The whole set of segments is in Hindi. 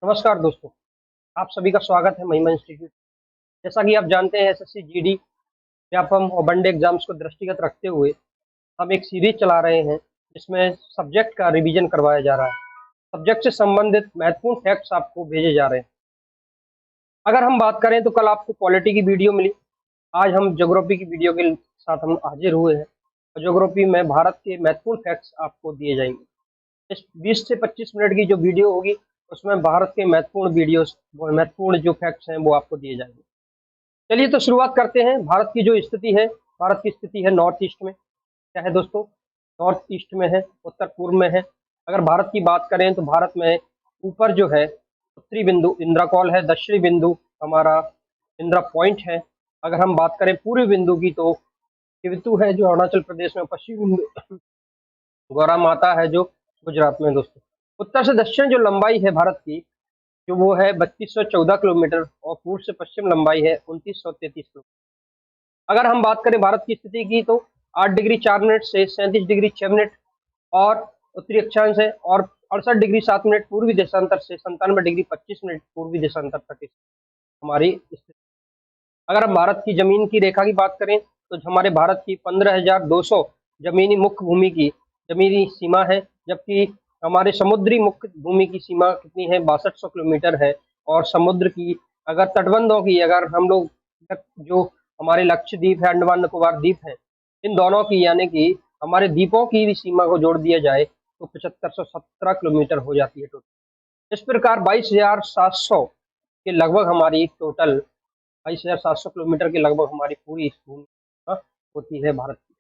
नमस्कार दोस्तों, आप सभी का स्वागत है महिमा इंस्टीट्यूट। जैसा कि आप जानते हैं, एसएससी, जीडी, व्यापम और वनडे एग्जाम्स को दृष्टिगत रखते हुए हम एक सीरीज चला रहे हैं जिसमें सब्जेक्ट का रिवीजन करवाया जा रहा है। सब्जेक्ट से संबंधित महत्वपूर्ण फैक्ट्स आपको भेजे जा रहे हैं। अगर हम बात करें तो कल आपको पॉलिटी की वीडियो मिली, आज हम ज्योग्राफी की वीडियो के साथ हम हाजिर हुए हैं और ज्योग्राफी में भारत के महत्वपूर्ण फैक्ट्स आपको दिए जाएंगे। इस 20 से 25 मिनट की जो वीडियो होगी उसमें भारत के महत्वपूर्ण जो फैक्ट्स हैं वो आपको दिए जाएंगे। चलिए तो शुरुआत करते हैं। भारत की जो स्थिति है, भारत की स्थिति है नॉर्थ ईस्ट में। क्या है दोस्तों? नॉर्थ ईस्ट में है, उत्तर पूर्व में है। अगर भारत की बात करें तो भारत में ऊपर जो है उत्तरी बिंदु इंदिरा कॉल है, दक्षिणी बिंदु हमारा इंदिरा पॉइंट है। अगर हम बात करें पूर्वी बिंदु की तो किवितु है जो अरुणाचल प्रदेश में, पश्चिमी बिंदु गौरा माता है जो गुजरात में। दोस्तों, उत्तर से दक्षिण जो लंबाई है भारत की, जो वो है 3214 किलोमीटर और पूर्व से पश्चिम लंबाई है 2933 किलोमीटर। अगर हम बात करें भारत की स्थिति की तो 8 डिग्री 4 मिनट से 37 डिग्री 6 मिनट और उत्तरी अक्षांश है, और 68 डिग्री 7 मिनट पूर्वी देशांतर से 97 डिग्री 25 मिनट पूर्वी देशांतर तक हमारी स्थिति। अगर हम भारत की जमीन की रेखा की बात करें तो हमारे भारत की 15,200 जमीनी मुख्य भूमि की जमीनी सीमा है, जबकि हमारे समुद्री मुख्य भूमि की सीमा कितनी है? 6200 किलोमीटर है। और समुद्र की अगर तटबंधों की अगर हम लोग जो हमारे लक्षद्वीप है, अंडमान निकोबार द्वीप है, इन दोनों की यानी कि हमारे द्वीपों की भी सीमा को जोड़ दिया जाए तो 7517 किलोमीटर हो जाती है टोटल। इस प्रकार 22,700 के लगभग हमारी टोटल 22,700 किलोमीटर के लगभग हमारी पूरी भूमि होती है भारत की।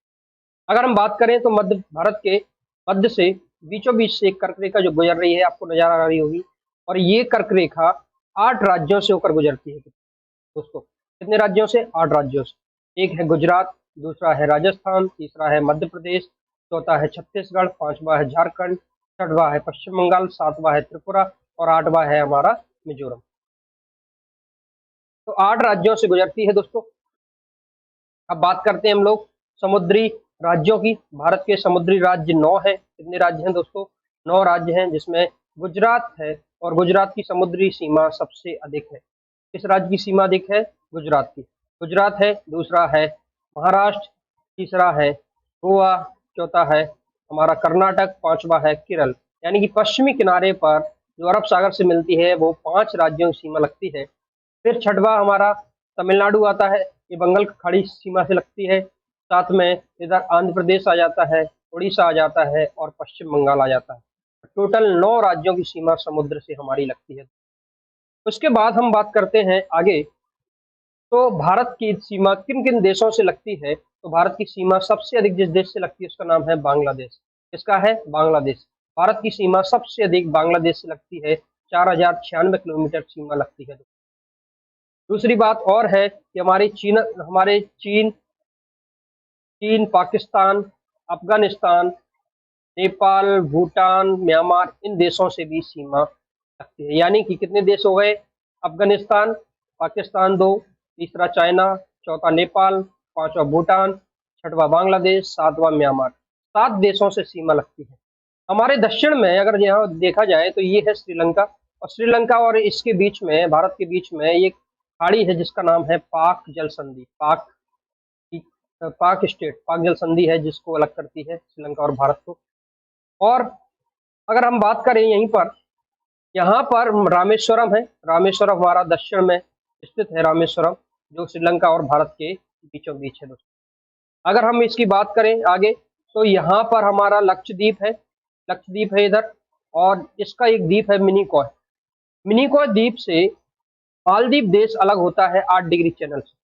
अगर हम बात करें तो मध्य भारत के मध्य से बीचों बीच से एक कर्क रेखा जो गुजर रही है, आपको नजर आ रही होगी, और ये कर्क रेखा 8 राज्यों से होकर गुजरती है। दोस्तों, कितने राज्यों से? 8 राज्यों से। एक है गुजरात, दूसरा है राजस्थान, तीसरा है मध्य प्रदेश, चौथा है छत्तीसगढ़, पांचवा है झारखंड, छठवा है पश्चिम बंगाल, सातवां है त्रिपुरा और आठवां है हमारा मिजोरम। तो 8 राज्यों से गुजरती है दोस्तों। अब बात करते हैं हम लोग समुद्री राज्यों की। भारत के समुद्री राज्य 9 है। कितने राज्य हैं दोस्तों? 9 राज्य हैं, जिसमें गुजरात है, और गुजरात की समुद्री सीमा सबसे अधिक है। किस राज्य की सीमा अधिक है? गुजरात की। गुजरात है, दूसरा है महाराष्ट्र, तीसरा है गोवा, चौथा है हमारा कर्नाटक, पांचवा है केरल। यानी कि पश्चिमी किनारे पर जो अरब सागर से मिलती है वो 5 राज्यों की सीमा लगती है। फिर छठवा हमारा तमिलनाडु आता है, ये बंगाल की खाड़ी सीमा से लगती है। साथ में इधर आंध्र प्रदेश आ जाता है, उड़ीसा आ जाता है और पश्चिम बंगाल आ जाता है। टोटल 9 राज्यों की सीमा समुद्र से हमारी लगती है। उसके बाद हम बात करते हैं आगे, तो भारत की सीमा किन किन देशों से लगती है? तो भारत की सीमा सबसे अधिक जिस देश से लगती है उसका नाम है बांग्लादेश। किसका है? बांग्लादेश। भारत की सीमा सबसे अधिक बांग्लादेश से लगती है, 4096 किलोमीटर सीमा लगती है। दूसरी बात और है कि हमारे चीन, पाकिस्तान, अफगानिस्तान, नेपाल, भूटान, म्यांमार, इन देशों से भी सीमा लगती है। यानी कि कितने देश हो गए? अफगानिस्तान, पाकिस्तान 2, तीसरा चाइना, चौथा नेपाल, पांचवा भूटान, छठवा बांग्लादेश, सातवां म्यांमार। 7 देशों से सीमा लगती है। हमारे दक्षिण में अगर यहाँ देखा जाए तो ये है श्रीलंका, और श्रीलंका और इसके बीच में, भारत के बीच में एक खाड़ी है जिसका नाम है पाक जल संधि। पाक जल संधि है जिसको अलग करती है श्रीलंका और भारत को। और अगर हम बात करें यहीं पर, यहाँ पर रामेश्वरम है। रामेश्वरम हमारा दक्षिण में स्थित है, रामेश्वरम, जो श्रीलंका और भारत के बीचों बीच है दोस्तों। अगर हम इसकी बात करें आगे तो यहाँ पर हमारा लक्षद्वीप है, लक्षद्वीप है इधर, और इसका एक द्वीप है मिनिकॉय। मिनिकॉय द्वीप से मालदीव देश अलग होता है 8 डिग्री चैनल से,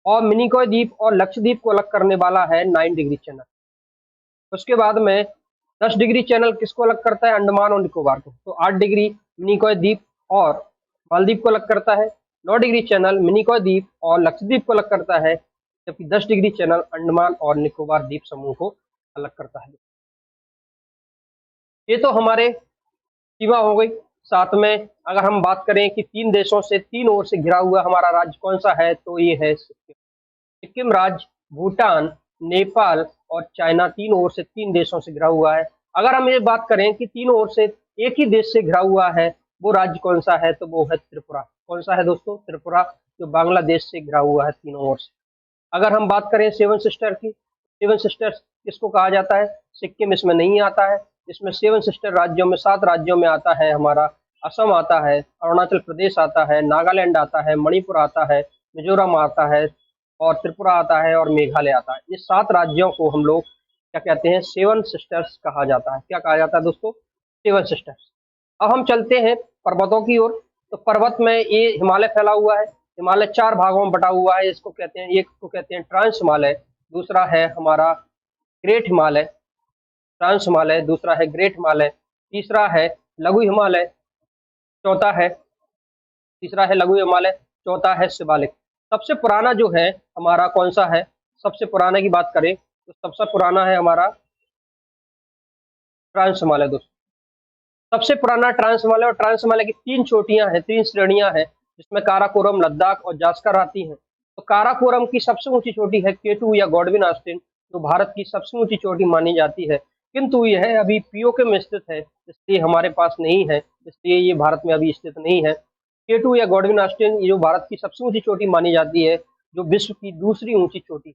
और मिनिकॉय द्वीप और लक्षद्वीप को अलग करने वाला है 9 डिग्री चैनल। उसके बाद में 10 डिग्री चैनल किसको अलग करता है? अंडमान और निकोबार को। तो 8 डिग्री मिनिकॉय द्वीप और मालदीव को अलग करता है, 9 डिग्री चैनल मिनिकॉय द्वीप और लक्षद्वीप को अलग करता है, जबकि 10 डिग्री चैनल अंडमान और निकोबार द्वीप समूह को अलग करता है। ये तो हमारे सीमा हो गई। साथ में अगर हम बात करें कि 3 देशों से, 3 ओर से घिरा हुआ हमारा राज्य कौन सा है, तो ये है सिक्किम। सिक्किम राज्य भूटान, नेपाल और चाइना, 3 ओर से 3 देशों से घिरा हुआ है। अगर हम ये बात करें कि 3 ओर से एक ही देश से घिरा हुआ है, वो राज्य कौन सा है, तो वो है त्रिपुरा। कौन सा है दोस्तों? त्रिपुरा, जो बांग्लादेश से घिरा हुआ है तीनों ओर से। अगर हम बात करें सेवन सिस्टर की, सेवन सिस्टर्स किसको कहा जाता है? सिक्किम इसमें नहीं आता है। इसमें सेवन सिस्टर राज्यों में 7 राज्यों में आता है हमारा असम आता है, अरुणाचल प्रदेश आता है, नागालैंड आता है, मणिपुर आता है, मिजोरम आता है, और त्रिपुरा आता है, और मेघालय आता है। ये 7 राज्यों को हम लोग क्या कहते हैं? सेवन सिस्टर्स कहा जाता है। क्या कहा जाता है दोस्तों? Seven sisters. अब हम चलते हैं पर्वतों की ओर। तो पर्वत में ये हिमालय फैला हुआ है। हिमालय 4 भागों में बटा हुआ है। इसको कहते हैं, एक को कहते हैं ट्रांस हिमालय, दूसरा है हमारा ग्रेट हिमालय, ट्रांस हिमालय, दूसरा है ग्रेट हिमालय, तीसरा है लघु हिमालय, चौथा है तीसरा है लघु हिमालय, चौथा है शिवालिक। सबसे पुराना जो है हमारा कौन सा है? सबसे पुराने की बात करें तो सबसे पुराना है हमारा ट्रांस हिमालय दोस्तों। सबसे पुराना ट्रांस हिमालय, और ट्रांस हिमालय की 3 चोटियां हैं, 3 श्रेणियां हैं, जिसमें काराकोरम, लद्दाख और जास्कर आती हैं। तो काराकोरम की सबसे ऊंची चोटी है केटू या गॉडविन ऑस्टिन, जो भारत की सबसे ऊंची चोटी मानी जाती है, किंतु यह अभी पीओके में स्थित है, इसलिए हमारे पास नहीं है, इसलिए ये भारत में अभी स्थित नहीं है। केटू या गॉडविन ऑस्टिन ये जो भारत की सबसे ऊंची चोटी मानी जाती है, जो विश्व की दूसरी ऊंची चोटी,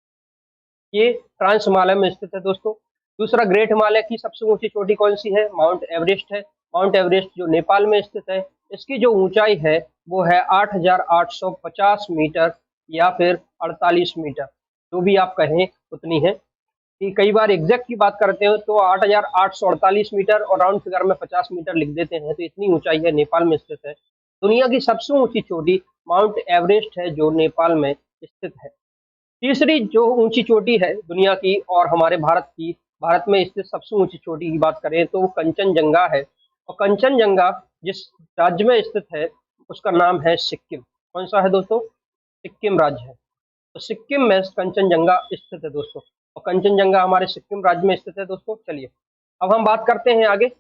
ये ट्रांस हिमालय में स्थित है दोस्तों। दूसरा ग्रेट हिमालय की सबसे ऊंची चोटी कौन सी है? माउंट एवरेस्ट है। माउंट एवरेस्ट जो नेपाल में स्थित है, इसकी जो ऊंचाई है वो है 8,850 मीटर या फिर 48 मीटर, जो भी आप कहें उतनी है। कि कई बार एग्जैक्ट की बात करते हो तो 8,848 मीटर और राउंड फिगर में 50 मीटर लिख देते हैं, तो इतनी ऊंचाई है, नेपाल में स्थित है। दुनिया की सबसे ऊंची चोटी माउंट एवरेस्ट है, जो नेपाल में स्थित है। तीसरी जो ऊंची चोटी है दुनिया की और हमारे भारत में स्थित सबसे ऊंची चोटी की बात करें तो वो कंचनजंगा है। और कंचनजंगा जिस राज्य में स्थित है उसका नाम है सिक्किम। कौन सा है दोस्तों? सिक्किम राज्य है। तो सिक्किम में कंचनजंगा स्थित है दोस्तों, और कंचनजंगा हमारे सिक्किम राज्य में स्थित है दोस्तों। चलिए अब हम बात करते हैं आगे।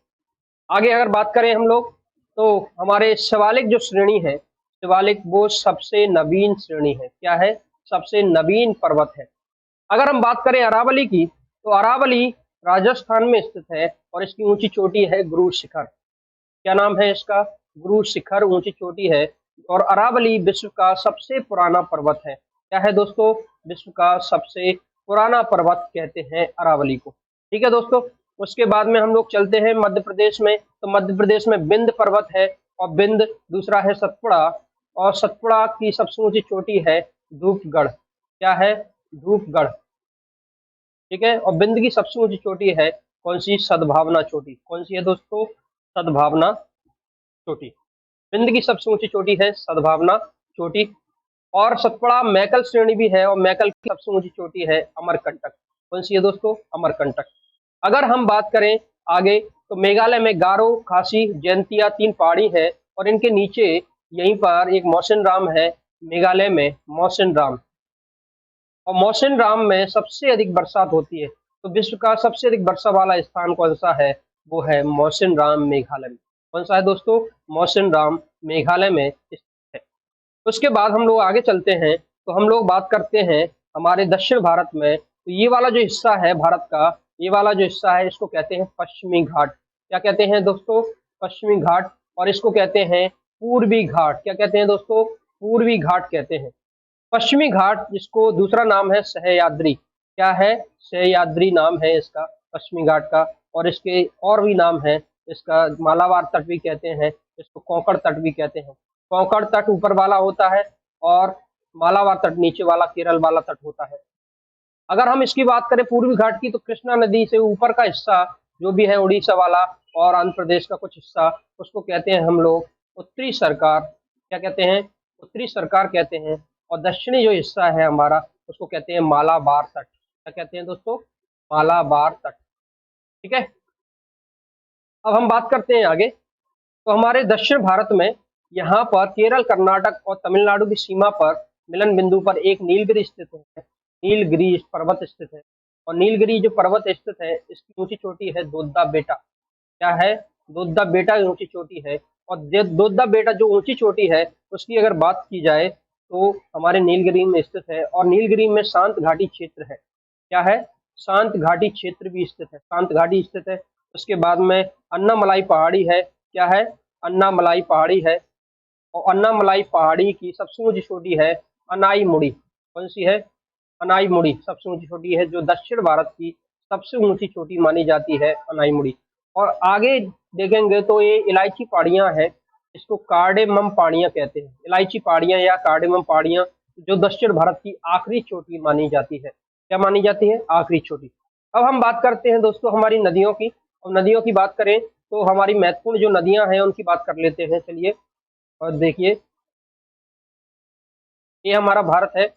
आगे अगर बात करें हम लोग तो हमारे शिवालिक जो श्रेणी है, शिवालिक वो सबसे नवीन श्रेणी है। क्या है? सबसे नवीन पर्वत है। अगर हम बात करें अरावली की, तो अरावली राजस्थान में स्थित है और इसकी ऊंची चोटी है गुरु शिखर। क्या नाम है इसका? गुरु शिखर ऊंची चोटी है। और अरावली विश्व का सबसे पुराना पर्वत है। क्या है दोस्तों? विश्व का सबसे पुराना पर्वत कहते हैं अरावली को। ठीक है दोस्तों। उसके बाद में हम लोग चलते हैं मध्य प्रदेश में। तो मध्य प्रदेश में विंध्य पर्वत है, और विंध्य, दूसरा है सतपुड़ा, और सतपुड़ा की सबसे ऊंची चोटी है धूपगढ़। क्या है? धूपगढ़। ठीक है। और विंध्य की सबसे ऊंची चोटी है कौन सी? सद्भावना चोटी। कौन सी है दोस्तों? सद्भावना चोटी। विंध्य की सबसे ऊंची चोटी है सद्भावना चोटी। और सतपुड़ा मैकल श्रेणी भी है, और मैकल की सबसे ऊंची चोटी है अमरकंटक। कौन सी है दोस्तों? अमरकंटक। अगर हम बात करें आगे तो मेघालय में गारो, खासी, जयंतिया 3 पहाड़ी है, और इनके नीचे यहीं पर एक मौसिनराम है। मेघालय में मौसिनराम, और मौसिनराम में सबसे अधिक बरसात होती है। तो विश्व का सबसे अधिक वर्षा वाला स्थान कौन सा है? वो है मौसिनराम, मेघालय में। कौन सा है दोस्तों? मौसिनराम, मेघालय में स्थित है। उसके बाद हम लोग आगे चलते हैं, तो हम लोग बात करते हैं हमारे दक्षिण भारत में। तो ये वाला जो हिस्सा है भारत का, ये वाला जो हिस्सा है इसको कहते हैं पश्चिमी घाट। क्या कहते हैं दोस्तों? पश्चिमी घाट। और इसको कहते हैं पूर्वी घाट। क्या कहते हैं दोस्तों? पूर्वी घाट कहते हैं। पश्चिमी घाट, जिसको दूसरा नाम है सह्याद्री। क्या है? सह्याद्री नाम है इसका पश्चिमी घाट का। और इसके और भी नाम है, इसका मालाबार तट भी कहते हैं, इसको कोंकण तट भी कहते हैं। कोंकण तट ऊपर वाला होता है और मालाबार तट नीचे वाला केरल वाला तट होता है। अगर हम इसकी बात करें पूर्वी घाट की, तो कृष्णा नदी से ऊपर का हिस्सा जो भी है उड़ीसा वाला और आंध्र प्रदेश का कुछ हिस्सा, उसको कहते हैं हम लोग उत्तरी सरकार। क्या कहते हैं? उत्तरी सरकार कहते हैं। और दक्षिणी जो हिस्सा है हमारा उसको कहते हैं मालाबार तट। क्या कहते हैं दोस्तों? मालाबार तट। ठीक है। अब हम बात करते हैं आगे। तो हमारे दक्षिण भारत में यहाँ पर केरल, कर्नाटक और तमिलनाडु की सीमा पर मिलन बिंदु पर एक नीलगिरी स्थित है। नीलगिरी पर्वत स्थित है। और नीलगिरी जो पर्वत स्थित है इसकी ऊंची चोटी है दोद्दा बेटा। क्या है? दोद्दा बेटा की ऊंची चोटी है। और दोद्दा बेटा जो ऊंची चोटी है उसकी अगर बात की जाए तो हमारे नीलगिरी में स्थित है। और नीलगिरी में शांत घाटी क्षेत्र है। क्या है? शांत घाटी क्षेत्र भी स्थित है, शांत घाटी स्थित है। उसके बाद में अन्नामलाई पहाड़ी है। क्या है? अन्नामलाई पहाड़ी है, और अन्नामलाई पहाड़ी की सबसे ऊंची चोटी है अनाईमुड़ी। कौन सी है? अनाईमुड़ी सबसे ऊंची चोटी है, जो दक्षिण भारत की सबसे ऊंची चोटी मानी जाती है अनाईमुड़ी। और आगे देखेंगे तो ये इलायची पहाड़ियां हैं, इसको कार्डेमम पहाड़ियां कहते हैं। इलायची पहाड़ियां या कार्डेमम पहाड़ियां, जो दक्षिण भारत की आखिरी चोटी मानी जाती है। क्या मानी जाती है? आखिरी चोटी। अब हम बात करते हैं दोस्तों हमारी नदियों की। और नदियों की बात करें तो हमारी महत्वपूर्ण जो नदियां हैं उनकी बात कर लेते हैं। चलिए, और देखिए, ये हमारा भारत है।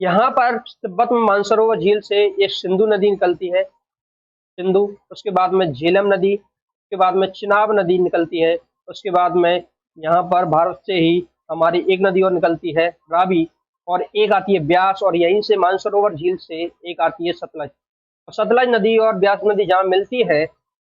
यहाँ पर तिब्बत में मानसरोवर झील से एक सिंधु नदी निकलती है, सिंधु। उसके बाद में झेलम नदी, उसके बाद में चिनाब नदी निकलती है। उसके बाद में यहाँ पर भारत से ही हमारी एक नदी और निकलती है, रावी। और एक आती है ब्यास, और यहीं से मानसरोवर झील से एक आती है सतलज। और सतलज नदी और ब्यास नदी जहाँ मिलती है,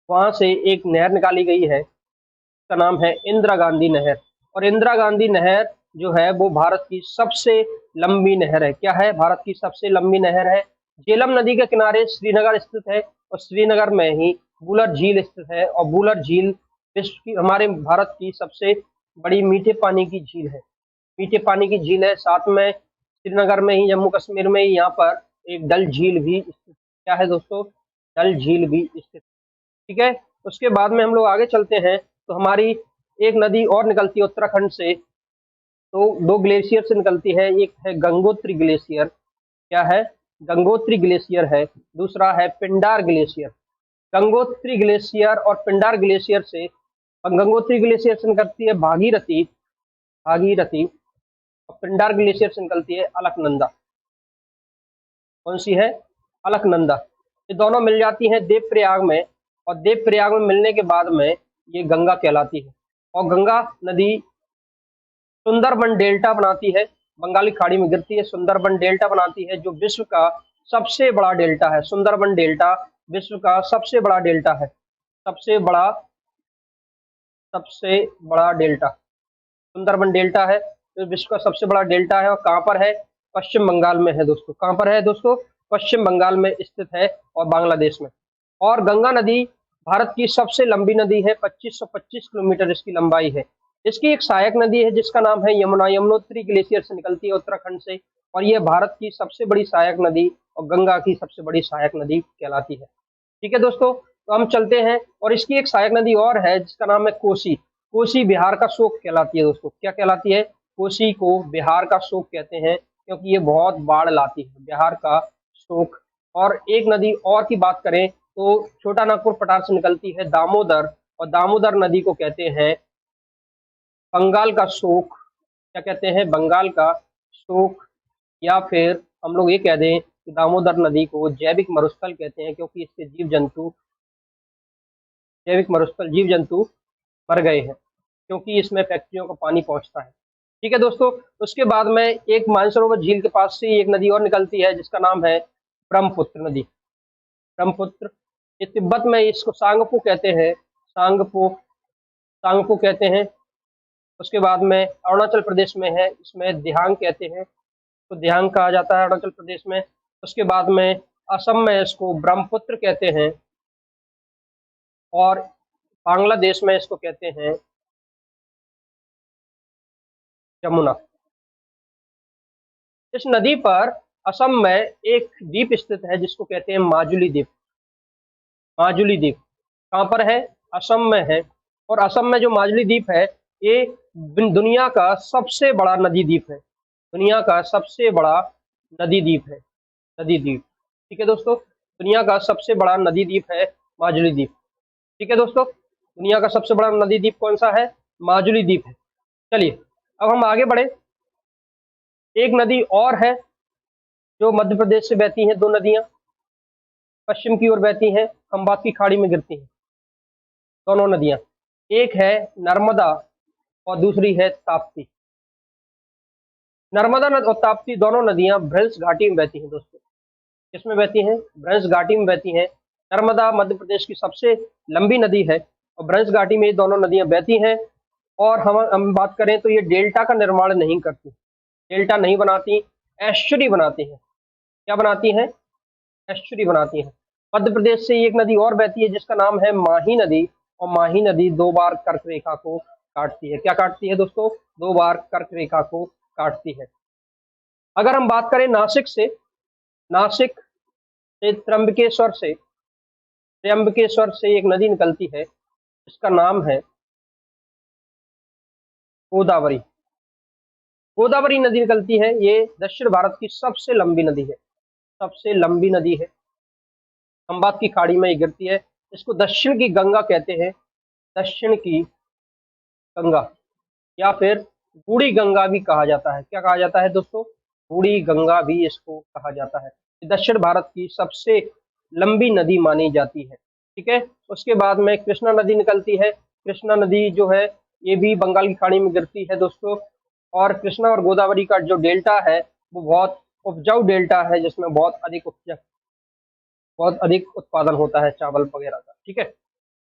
वहां से एक नहर निकाली गई है, का नाम है इंदिरा गांधी नहर। और इंदिरा गांधी नहर जो है वो भारत की सबसे लंबी नहर है। क्या है? भारत की सबसे लंबी नहर है। झेलम नदी के किनारे श्रीनगर स्थित है, और श्रीनगर में ही बुलर झील स्थित है। और बुलर झील विश्व की, हमारे भारत की सबसे बड़ी मीठे पानी की झील है। मीठे पानी की झील है। साथ में श्रीनगर में ही, जम्मू कश्मीर में ही, यहाँ पर एक डल झील भी स्थित। क्या है दोस्तों? डल झील भी स्थित। ठीक है। उसके बाद में हम लोग आगे चलते हैं तो हमारी एक नदी और निकलती है उत्तराखंड से, तो दो ग्लेशियर से निकलती है। एक है गंगोत्री ग्लेशियर। क्या है? गंगोत्री ग्लेशियर है। दूसरा है पिंडार ग्लेशियर। गंगोत्री ग्लेशियर और पिंडार ग्लेशियर से, गंगोत्री ग्लेशियर से निकलती है भागीरथी, भागीरथी। और पिंडार ग्लेशियर से निकलती है अलकनंदा। कौन सी है? अलकनंदा। ये दोनों मिल जाती हैं देवप्रयाग में, और देवप्रयाग में मिलने के बाद में ये गंगा कहलाती है। और गंगा नदी सुंदरबन डेल्टा बनाती है, बंगाली खाड़ी में गिरती है, सुंदरबन डेल्टा बनाती है, जो विश्व का सबसे बड़ा डेल्टा है। सुंदरबन डेल्टा विश्व का सबसे बड़ा डेल्टा है, सबसे बड़ा, सबसे बड़ा डेल्टा सुंदरबन डेल्टा है, जो विश्व का सबसे बड़ा डेल्टा है। और कहाँ पर है? पश्चिम बंगाल में है दोस्तों। कहाँ पर है दोस्तों? पश्चिम बंगाल में स्थित है, और बांग्लादेश में। और गंगा नदी भारत की सबसे लंबी नदी है, 2525 किलोमीटर इसकी लंबाई है। इसकी एक सहायक नदी है जिसका नाम है यमुना। यमुनोत्री ग्लेशियर से निकलती है उत्तराखंड से, और यह भारत की सबसे बड़ी सहायक नदी और गंगा की सबसे बड़ी सहायक नदी कहलाती है। ठीक है दोस्तों, तो हम चलते हैं। और इसकी एक सहायक नदी और है जिसका नाम है कोसी। कोसी बिहार का शोक कहलाती है दोस्तों। क्या कहलाती है? कोसी को बिहार का शोक कहते हैं, क्योंकि ये बहुत बाढ़ लाती है, बिहार का शोक। और एक नदी और की बात करें तो छोटा नागपुर पठार से निकलती है दामोदर, और दामोदर नदी को कहते हैं बंगाल का शोक। क्या कहते हैं? बंगाल का शोक। या फिर हम लोग ये कह दें कि दामोदर नदी को जैविक मरुस्थल कहते हैं, क्योंकि इसके जीव जंतु, जैविक मरुस्थल, जीव जंतु मर गए हैं, क्योंकि इसमें फैक्ट्रियों का पानी पहुंचता है। ठीक है दोस्तों, उसके बाद में एक मानसरोवर झील के पास से एक नदी और निकलती है जिसका नाम है ब्रह्मपुत्र नदी। ब्रह्मपुत्र, ये तिब्बत में इसको सांगपो कहते हैं, सांगपो, सांगपो कहते हैं। उसके बाद में अरुणाचल प्रदेश में है, इसमें दिहांग कहते हैं, तो दिहांग कहा जाता है अरुणाचल प्रदेश में। उसके बाद में असम में इसको ब्रह्मपुत्र कहते हैं, और बांग्लादेश में इसको कहते हैं यमुना। इस नदी पर असम में एक द्वीप स्थित है जिसको कहते हैं माजुली द्वीप। माजुली द्वीप कहाँ पर है? असम में है। और असम में जो माजुली द्वीप है, ये दुनिया का सबसे बड़ा नदी द्वीप है, दुनिया का सबसे बड़ा नदी द्वीप है, नदी द्वीप। ठीक है दोस्तों, दुनिया का सबसे बड़ा नदी द्वीप है माजुली द्वीप। ठीक है दोस्तों, दुनिया का सबसे बड़ा नदी द्वीप कौन सा है? माजुली द्वीप है। चलिए, अब हम आगे बढ़े। एक नदी और है जो मध्य प्रदेश से बहती हैं, दो नदियां पश्चिम की ओर बहती हैं, खंबात की खाड़ी में गिरती हैं दोनों नदियां। एक है नर्मदा और दूसरी है ताप्ती। नर्मदा और ताप्ती दोनों नदियां भ्रंश घाटी में बहती हैं दोस्तों। किसमें बहती हैं? भ्रंश घाटी में बहती हैं। नर्मदा मध्य प्रदेश की सबसे लंबी नदी है, और भ्रंश घाटी में ये दोनों नदियां बहती हैं। और हम बात करें तो ये डेल्टा का निर्माण नहीं करती, डेल्टा नहीं बनाती, एस्चुरी बनाती हैं। क्या बनाती हैं? एस्चुरी बनाती हैं। मध्य प्रदेश से एक नदी और बहती है जिसका नाम है माही नदी, और माही नदी दो बार कर्क रेखा को काटती है। क्या काटती है दोस्तों? 2 बार कर्क रेखा को काटती है। अगर हम बात करें नासिक से त्र्यंबकेश्वर से एक नदी निकलती है, इसका नाम है गोदावरी। गोदावरी नदी निकलती है, ये दक्षिण भारत की सबसे लंबी नदी है, सबसे लंबी नदी है। खंबात की खाड़ी में ये गिरती है। इसको दक्षिण की गंगा कहते हैं, दक्षिण की गंगा, या फिर बूढ़ी गंगा भी कहा जाता है। क्या कहा जाता है दोस्तों? बूढ़ी गंगा भी इसको कहा जाता है। दक्षिण भारत की सबसे लंबी नदी मानी जाती है। ठीक है। उसके बाद में कृष्णा नदी निकलती है। कृष्णा नदी जो है ये भी बंगाल की खाड़ी में गिरती है दोस्तों। और कृष्णा और गोदावरी का जो डेल्टा है वो बहुत उपजाऊ डेल्टा है, जिसमें बहुत अधिक उत्पादन होता है चावल वगैरह का। ठीक है।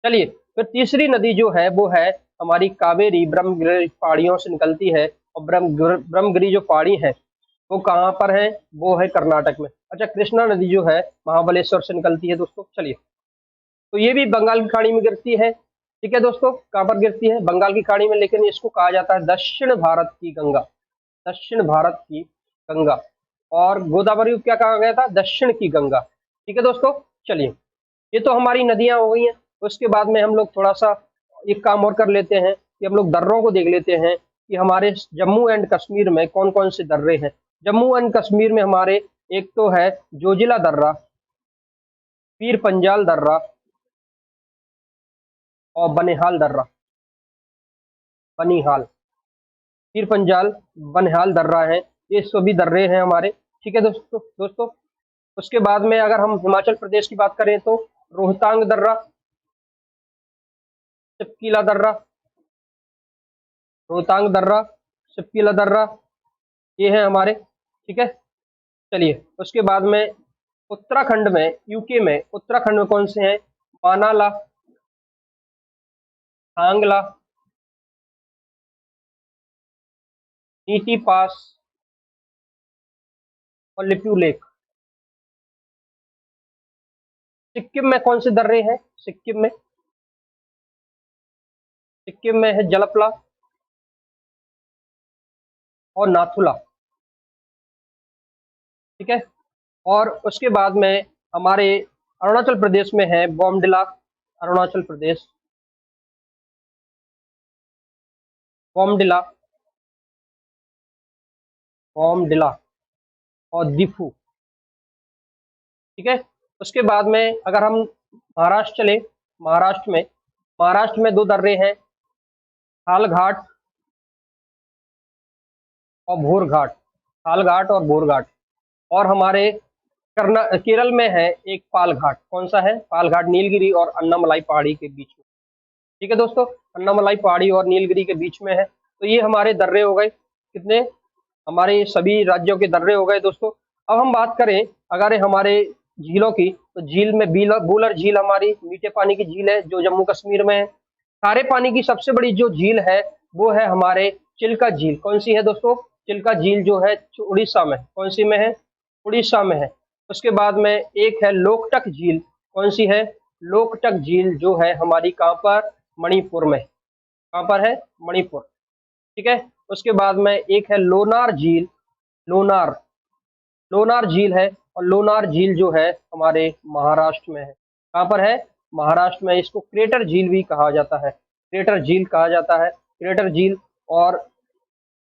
चलिए, फिर तीसरी नदी जो है वो है हमारी कावेरी, ब्रह्मगिरी पहाड़ियों से निकलती है। और ब्रह्मगिरी जो पहाड़ी है वो कहाँ पर है? वो है कर्नाटक में। अच्छा, कृष्णा नदी जो है महाबलेश्वर से निकलती है दोस्तों। चलिए, तो ये भी बंगाल की खाड़ी में गिरती है। ठीक है दोस्तों, कहाँ पर गिरती है? बंगाल की खाड़ी में, लेकिन इसको कहा जाता है दक्षिण भारत की गंगा, दक्षिण भारत की गंगा। और गोदावरी को क्या कहा गया था? दक्षिण की गंगा। ठीक है दोस्तों। चलिए, ये तो हमारी नदियां हो गई हैं। उसके बाद में हम लोग थोड़ा सा एक काम और कर लेते हैं कि हम लोग दर्रों को देख लेते हैं कि हमारे जम्मू एंड कश्मीर में कौन कौन से दर्रे हैं। जम्मू एंड कश्मीर में हमारे एक तो है जोजिला दर्रा, पीर पंजाल दर्रा और बनिहाल दर्रा। बनिहाल, पीर पंजाल, बनिहाल दर्रा है, ये सभी दर्रे हैं हमारे। ठीक है दोस्तों। उसके बाद में अगर हम हिमाचल प्रदेश की बात करें तो रोहतांग दर्रा, सिपकीला दर्रा, रोहतांग दर्रा, सिपकीला दर्रा, ये है हमारे। ठीक है। चलिए, उसके बाद में उत्तराखंड में, यूके में उत्तराखंड में कौन से हैं? मानाला, सांगला, नीटी पास और लिप्यू लेक। सिक्किम में कौन से दर्रे हैं? सिक्किम में है जलपला और नाथुला। ठीक है। और उसके बाद में हमारे अरुणाचल प्रदेश में है बॉमडिला, अरुणाचल प्रदेश, बॉमडिला, बॉमडिला और दिफू। ठीक है। उसके बाद में अगर हम महाराष्ट्र चले, महाराष्ट्र में 2 दर्रे हैं, हालघाट और भोरघाट, हालघाट और भोरघाट। और हमारे केरल में है एक पालघाट। कौन सा है? पालघाट, नीलगिरी और अन्नामलाई पहाड़ी के बीच में। ठीक है दोस्तों, अन्नामलाई पहाड़ी और नीलगिरी के बीच में है। तो ये हमारे दर्रे हो गए, कितने? हमारे सभी राज्यों के दर्रे हो गए दोस्तों। अब हम बात करें अगर हमारे झीलों की, तो झील में बूलर झील हमारी मीठे पानी की झील है जो जम्मू कश्मीर में है। खारे पानी की सबसे बड़ी जो झील है वो है हमारे चिल्का झील। कौन सी है दोस्तों? चिल्का झील जो है उड़ीसा में। कौन सी में है? उड़ीसा में है। उसके बाद में एक है लोकटक झील। कौन सी है? लोकटक झील जो है हमारी कहाँ पर? मणिपुर में। कहाँ पर है? मणिपुर। ठीक है। उसके बाद में एक है लोनार झील, लोनार, लोनार झील है। और लोनार झील जो है हमारे महाराष्ट्र में है। कहाँ पर है? महाराष्ट्र में। इसको क्रेटर झील भी कहा जाता है, क्रेटर झील कहा जाता है, क्रेटर झील। और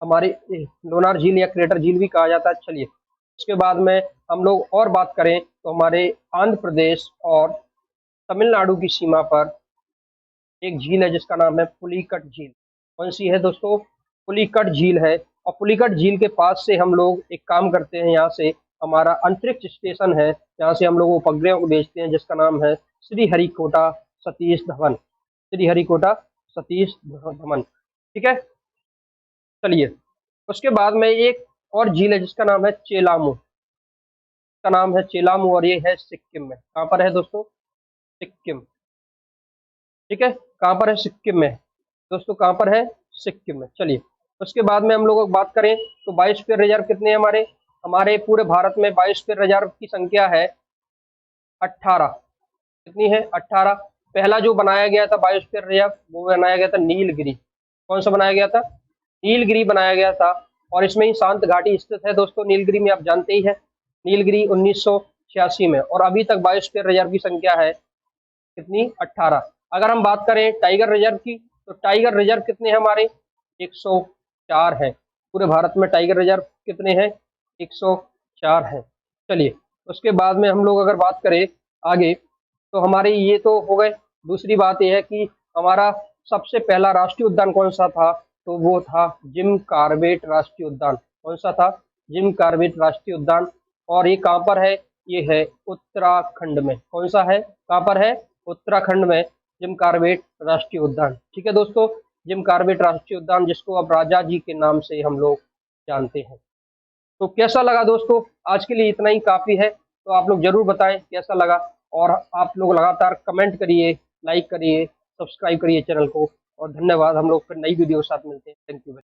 हमारी लोनार झील या क्रेटर झील भी कहा जाता है। चलिए, उसके बाद में हम लोग और बात करें तो हमारे आंध्र प्रदेश और तमिलनाडु की सीमा पर एक झील है जिसका नाम है पुलिकट झील। कौन सी है दोस्तों? पुलिकट झील है। और पुलिकट झील के पास से हम लोग एक काम करते हैं, यहाँ से हमारा अंतरिक्ष स्टेशन है, यहाँ से हम लोग उपग्रहों को भेजते हैं जिसका नाम है श्रीहरिकोटा सतीश धवन, श्रीहरिकोटा सतीश धवन। ठीक है। चलिए, उसके बाद में एक और झील है जिसका नाम है चेलामू, का नाम है चेलामू, और ये है सिक्किम में। कहाँ पर है दोस्तों? सिक्किम। ठीक है। कहाँ पर है? सिक्किम में दोस्तों। कहाँ पर है? सिक्किम में। चलिए, उसके बाद में हम लोग बात करें तो बायोस्फीयर रिजर्व कितने हैं हमारे? हमारे पूरे भारत में बायोस्फीयर रिजर्व की संख्या है 18। कितनी है? 18। पहला जो बनाया गया था बायोस्फीयर रिजर्व वो बनाया गया था नीलगिरी, कौन सा बनाया गया था? नीलगिरी बनाया गया था। और इसमें ही शांत घाटी स्थित है दोस्तों नीलगिरी में, आप जानते ही है। नीलगिरी 1986 में। और अभी तक बायोस्फीयर रिजर्व की संख्या है कितनी? 18। अगर हम बात करें टाइगर रिजर्व की, तो टाइगर रिजर्व कितने हैं हमारे? 104 है। पूरे भारत में टाइगर रिजर्व कितने हैं? 104 है। चलिए, उसके बाद में हम लोग अगर बात करें आगे, तो हमारे ये तो हो गए। दूसरी बात यह है कि हमारा सबसे पहला राष्ट्रीय उद्यान कौन सा था? तो वो था जिम कॉर्बेट राष्ट्रीय उद्यान। कौन सा था? जिम कॉर्बेट राष्ट्रीय उद्यान। और ये कहाँ पर है? ये है उत्तराखंड में। कौन सा है? कहाँ पर है? उत्तराखंड में जिम कॉर्बेट राष्ट्रीय उद्यान। ठीक है दोस्तों, जिम कॉर्बेट राष्ट्रीय उद्यान, जिसको अब राजा जी के नाम से हम लोग जानते हैं। तो कैसा लगा दोस्तों? आज के लिए इतना ही काफ़ी है। तो आप लोग ज़रूर बताएं कैसा लगा। और आप लोग लगातार कमेंट करिए, लाइक करिए, सब्सक्राइब करिए चैनल को। और धन्यवाद। हम लोग फिर नई वीडियो के साथ मिलते हैं। Thank you.